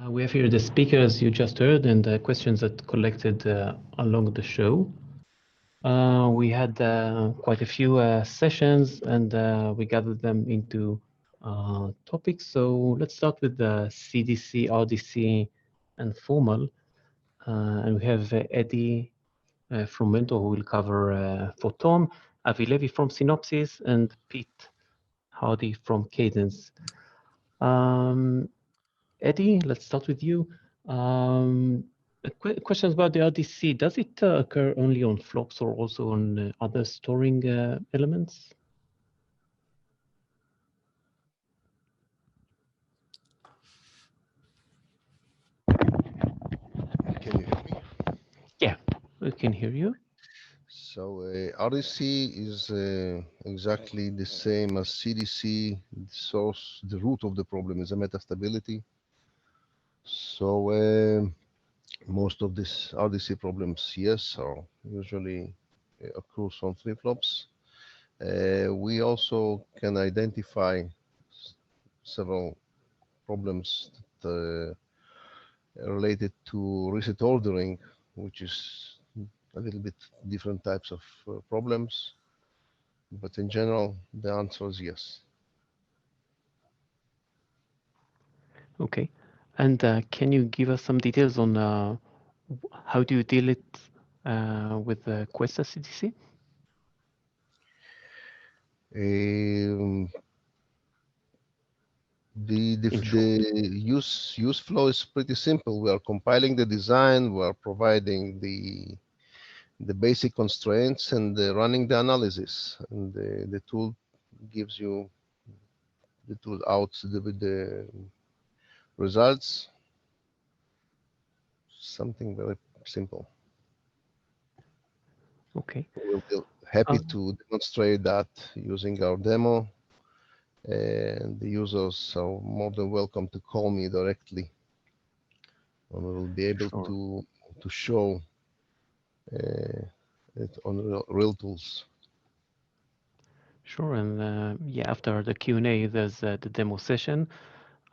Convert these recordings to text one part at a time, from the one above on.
We have here the speakers you just heard and the questions that collected along the show. We had quite a few sessions and we gathered them into topics. So let's start with the CDC, RDC, and formal. And we have Eddie from Mentor who will cover for Tom, Avi Levi from Synopsys, and Pete Hardee from Cadence. Eddie, let's start with you. Questions about the RDC. Does it occur only on flops or also on other storing elements? Can you hear me? Yeah, we can hear you. So RDC is exactly the same as CDC. The source, the root of the problem is a metastability. So most of these RDC problems, yes, are usually occurs on flip-flops. We also can identify several problems that, related to reset ordering, which is a little bit different types of problems. But in general, the answer is yes. Okay. And can you give us some details on how do you deal it with the Questa CDC? The use flow is pretty simple. We are compiling the design, we are providing the basic constraints and running the analysis. And the tool gives you the tool out with the results. Something very simple. Okay. We'll be happy to demonstrate that using our demo. And the users are more than welcome to call me directly. And we will be able to show it on real tools. Sure, and yeah, after the Q&A, there's the demo session.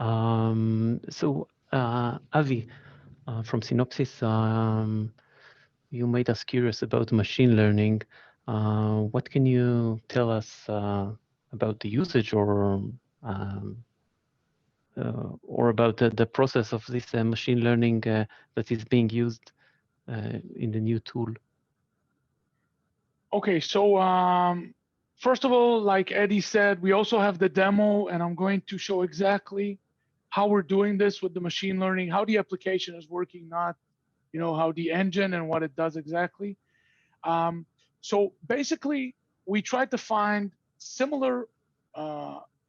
So Avi from Synopsys, you made us curious about machine learning. What can you tell us about the usage or about the process of this machine learning that is being used in the new tool? Okay, so first of all, like Eddie said, we also have the demo, and I'm going to show exactly how we're doing this with the machine learning, how the application is working, not how the engine and what it does exactly. So basically, we tried to find similar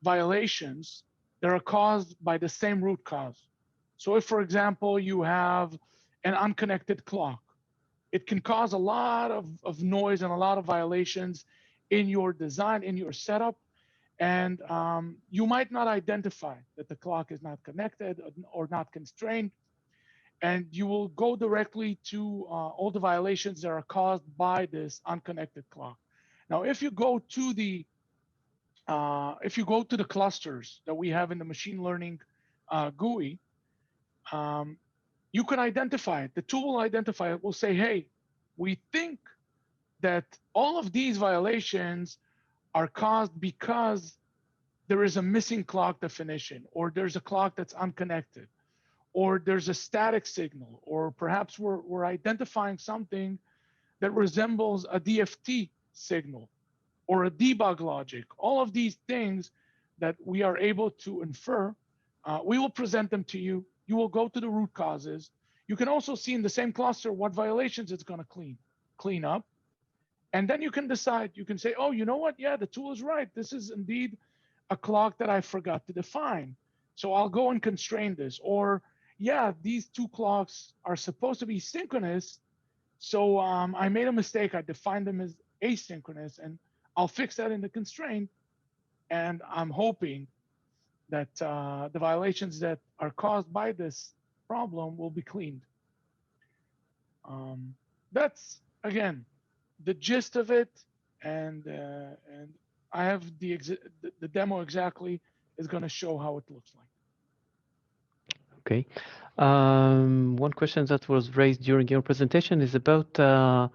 violations that are caused by the same root cause. So if, for example, you have an unconnected clock, it can cause a lot of noise and a lot of violations in your design, in your setup. And you might not identify that the clock is not connected or not constrained. And you will go directly to all the violations that are caused by this unconnected clock. Now, if you go to the clusters that we have in the machine learning GUI, you can identify it. The tool will identify it. Will say, hey, we think that all of these violations are caused because there is a missing clock definition, or there's a clock that's unconnected, or there's a static signal, or perhaps we're identifying something that resembles a DFT signal or a debug logic. All of these things that we are able to infer, we will present them to you. You will go to the root causes. You can also see in the same cluster what violations it's going to clean up. And then you can decide, you can say, oh, you know what? Yeah, the tool is right. This is indeed a clock that I forgot to define. So I'll go and constrain this. Or, yeah, these two clocks are supposed to be synchronous. So I made a mistake. I defined them as asynchronous, and I'll fix that in the constraint. And I'm hoping that the violations that are caused by this problem will be cleaned. That's, again, the gist of it. And I have the demo exactly is going to show how it looks like. Okay. One question that was raised during your presentation is about the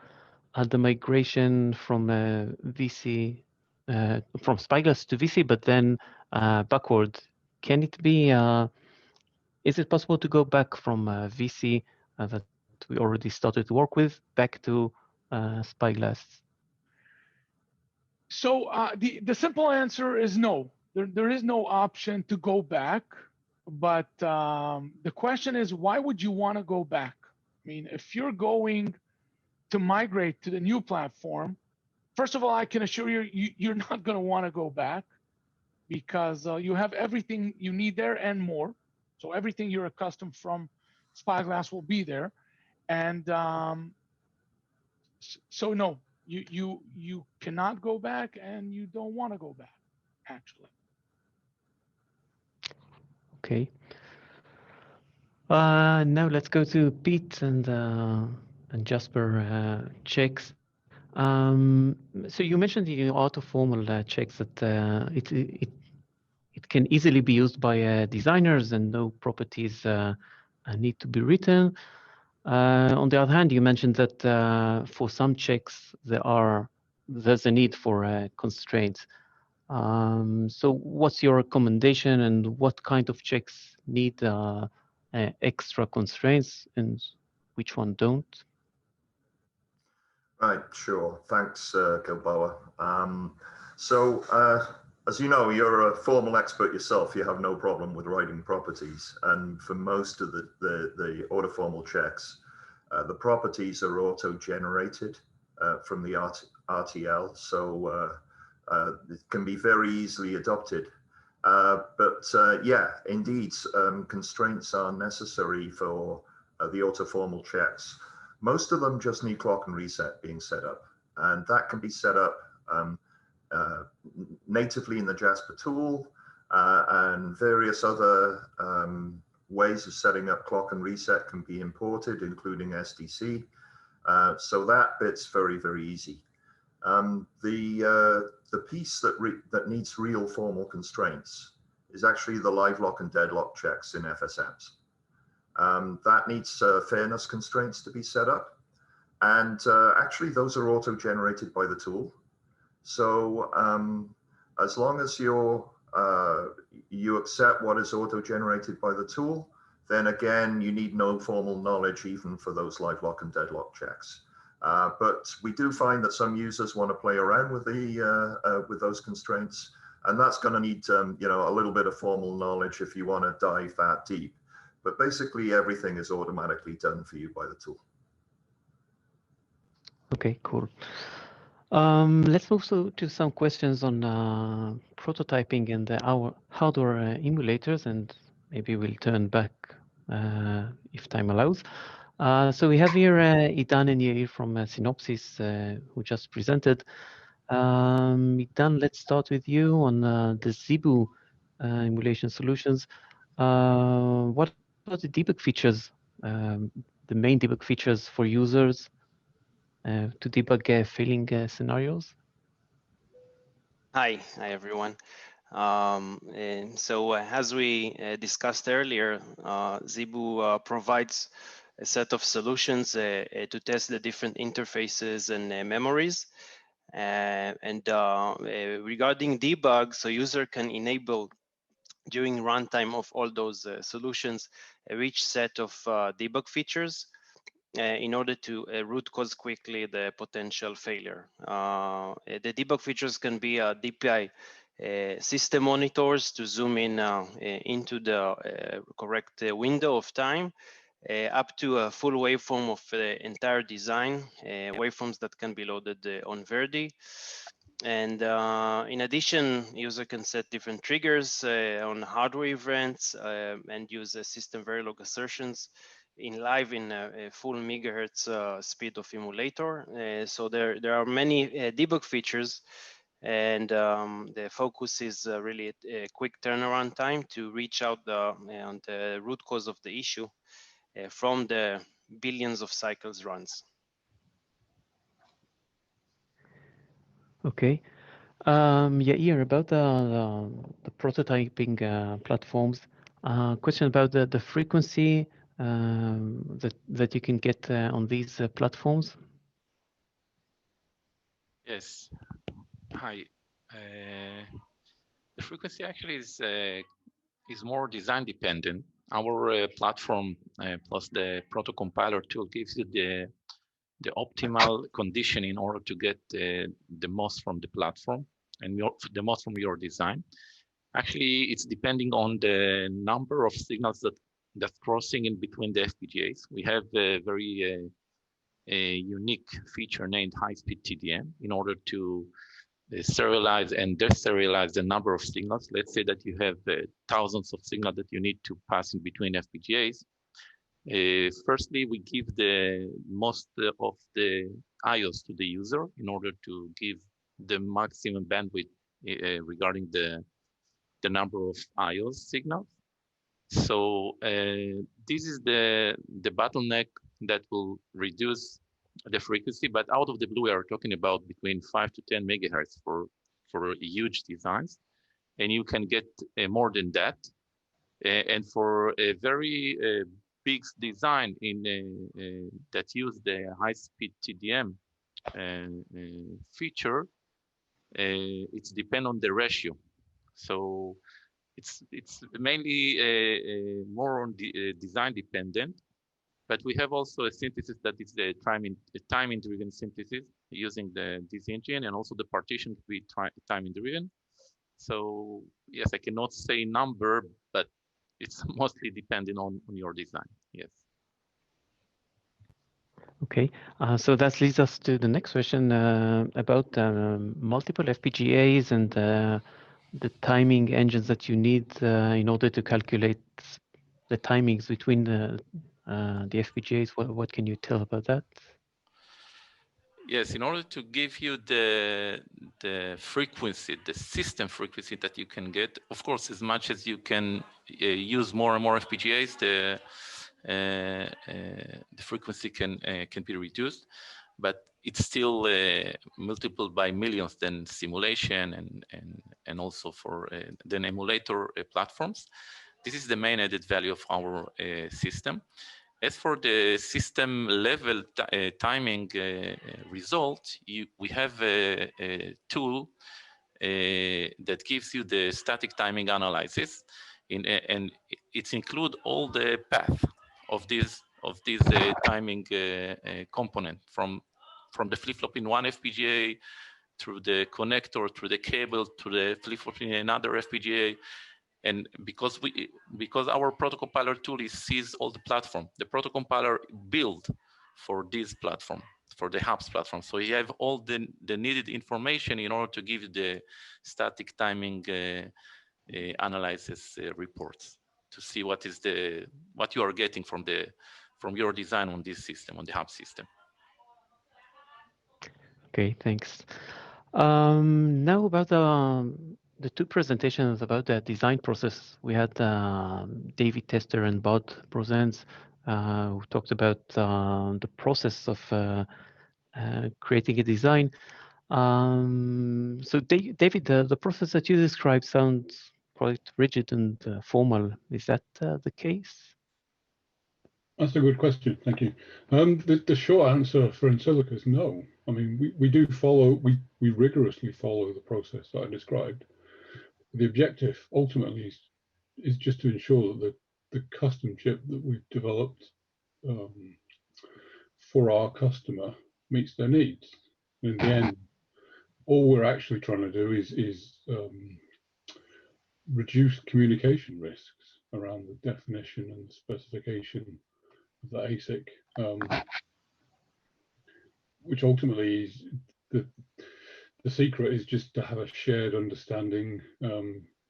migration from VC, from Spyglass to VC, but then backward. Can it be, is it possible to go back from VC that we already started to work with back to Spyglass? So the simple answer is no. There is no option to go back. But the question is, why would you want to go back? I mean, if you're going to migrate to the new platform, first of all, I can assure you, you're not going to want to go back because you have everything you need there and more. So everything you're accustomed from Spyglass will be there. And so no, you cannot go back and you don't want to go back, actually. Okay. Now let's go to Pete and Jasper checks. So you mentioned the auto-formal checks that it can easily be used by designers and no properties need to be written. On the other hand, you mentioned that for some checks there's a need for constraints. So what's your recommendation and what kind of checks need extra constraints and which one don't? Right, sure. Thanks, Gilboa. As you know, you're a formal expert yourself. You have no problem with writing properties. And for most of the autoformal checks, the properties are auto-generated from the RTL. So it can be very easily adopted. Yeah, indeed, constraints are necessary for the autoformal checks. Most of them just need clock and reset being set up, and that can be set up natively in the Jasper tool and various other ways of setting up clock and reset can be imported, including SDC. So that bit's very, very easy. The piece that needs real formal constraints is actually the live lock and deadlock checks in FSMs. That needs fairness constraints to be set up. And actually those are auto-generated by the tool. So as long as you accept what is auto-generated by the tool, then again, you need no formal knowledge even for those live lock and deadlock checks. But we do find that some users want to play around with with those constraints. And that's going to need a little bit of formal knowledge if you want to dive that deep. But basically, everything is automatically done for you by the tool. Okay, cool. Let's move to some questions on prototyping and our hardware emulators, and maybe we'll turn back if time allows. So we have here Idan and Yair from Synopsys who just presented. Idan, let's start with you on the Zebu emulation solutions. What are the debug features, the main debug features for users to debug failing scenarios? Hi everyone. So as we discussed earlier, Zebu provides a set of solutions to test the different interfaces and memories. Regarding debug, so user can enable during runtime of all those solutions a rich set of debug features in order to root cause quickly the potential failure. The debug features can be DPI system monitors to zoom in into the correct window of time, up to a full waveform of the entire design, waveforms that can be loaded on Hardee. And in addition, user can set different triggers on hardware events and use system Verilog assertions in live in a full megahertz speed of emulator. So there are many debug features, and the focus is really a quick turnaround time to reach out on the root cause of the issue from the billions of cycles runs. Okay. Yair, about the prototyping platforms, Question about the frequency that you can get on these platforms. Yes. Hi. The frequency actually is more design dependent. Our platform plus the proto compiler tool gives you the optimal condition in order to get the most from the platform and the most from your design. Actually, it's depending on the number of signals that's crossing in between the FPGAs. We have a very unique feature named high-speed TDM in order to serialize and deserialize the number of signals. Let's say that you have thousands of signals that you need to pass in between FPGAs. Firstly, we give the most of the IOs to the user in order to give the maximum bandwidth regarding the number of IOs signals. So this is the bottleneck that will reduce the frequency, but out of the blue, we are talking about between 5 to 10 megahertz for huge designs, and you can get more than that. And for a very big design that use the high-speed TDM feature, it's depend on the ratio. So it's mainly more on the design dependent. But we have also a synthesis that is the timing-driven synthesis using this engine, and also the partition to be timing-driven. So yes, I cannot say number, but it's mostly depending on your design. Yes. Okay, so that leads us to the next question about multiple FPGAs and the timing engines that you need in order to calculate the timings between the FPGAs. What can you tell about that? Yes, in order to give you the frequency, the system frequency that you can get, of course, as much as you can use more and more FPGAs, the frequency can be reduced, but it's still multiple by millions than simulation and also for then emulator platforms. This is the main added value of our system. As for the system level timing result, we have a tool that gives you the static timing analysis, and it's include all the path of this timing component from the flip-flop in one FPGA through the connector, through the cable, to the flip-flop in another FPGA. And because our proto compiler tool sees all the platform, the proto compiler built for this platform, for the hubs platform. So you have all the needed information in order to give you the static timing analysis reports to see what you are getting from your design on this system, on the hub system. Okay, thanks. Now about the two presentations about the design process. We had David Tester and Bart Brosens who talked about the process of creating a design. So David, the process that you described sounds quite rigid and formal. Is that the case? That's a good question. Thank you. The short answer for EnSilica is no. I mean, we do follow, we rigorously follow the process that I described. The objective ultimately is just to ensure that the custom chip that we've developed for our customer meets their needs. In the end, all we're actually trying to do is reduce communication risks around the definition and specification of the ASIC, which ultimately is the secret is just to have a shared understanding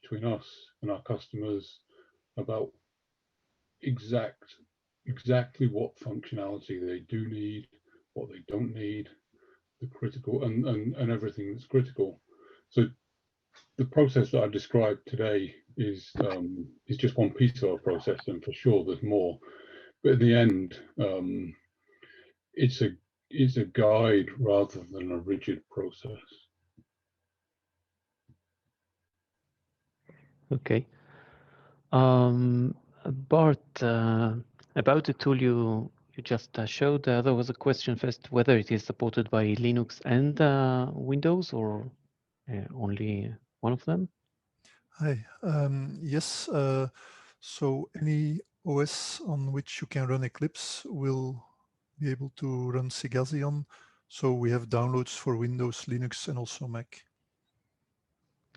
between us and our customers about exactly what functionality they do need, what they don't need, the critical and everything that's critical. So the process that I've described today is just one piece of our process, and for sure there's more. But at the end, it's a guide rather than a rigid process. Okay. Bart, about the tool you just showed, there was a question first whether it is supported by Linux and Windows or only one of them. Hi. Yes. So any OS on which you can run Eclipse will be able to run Sigasi on. So we have downloads for Windows, Linux, and also Mac.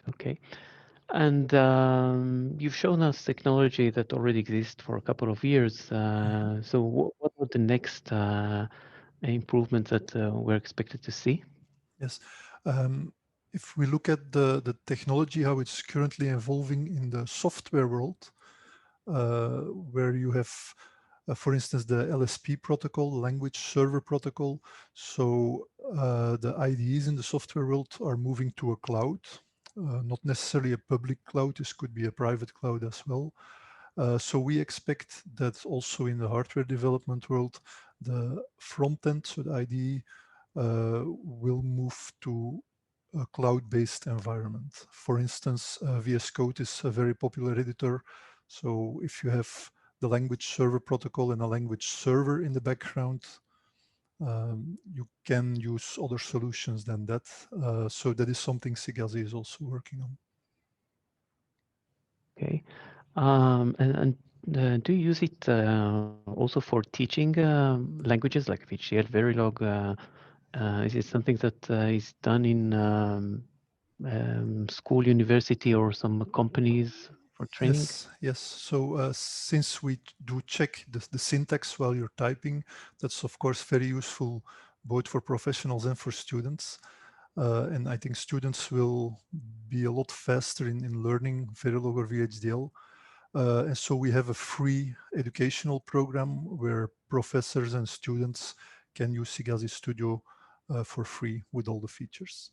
Okay. And you've shown us technology that already exists for a couple of years. So what are the next improvements that we're expected to see? Yes. If we look at the technology, how it's currently evolving in the software world, where you have, for instance, the LSP protocol, language server protocol. So the IDEs in the software world are moving to a cloud, not necessarily a public cloud. This could be a private cloud as well. So we expect that also in the hardware development world, the front end, so the IDE, will move to a cloud-based environment. For instance, VS Code is a very popular editor. So if you have the language server protocol and a language server in the background, you can use other solutions than that. So that is something Sigasi is also working on. Okay. And do you use it also for teaching languages like VHDL, Verilog? Is it something that is done in school, university, or some companies for training? Yes. So since we do check the syntax while you're typing, that's of course very useful both for professionals and for students. And I think students will be a lot faster in learning Verilog or VHDL. And so we have a free educational program where professors and students can use Sigasi Studio for free with all the features.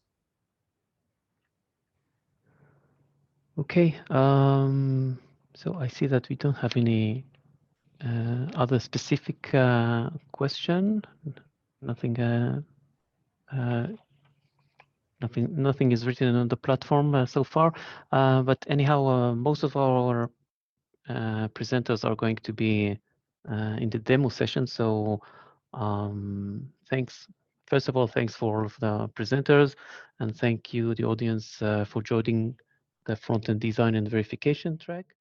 Okay. So I see that we don't have any other specific question. Nothing. Nothing is written on the platform so far. But anyhow, most of our presenters are going to be in the demo session. So thanks. First of all, thanks for all of the presenters, and thank you, the audience, for joining the front-end design and verification track.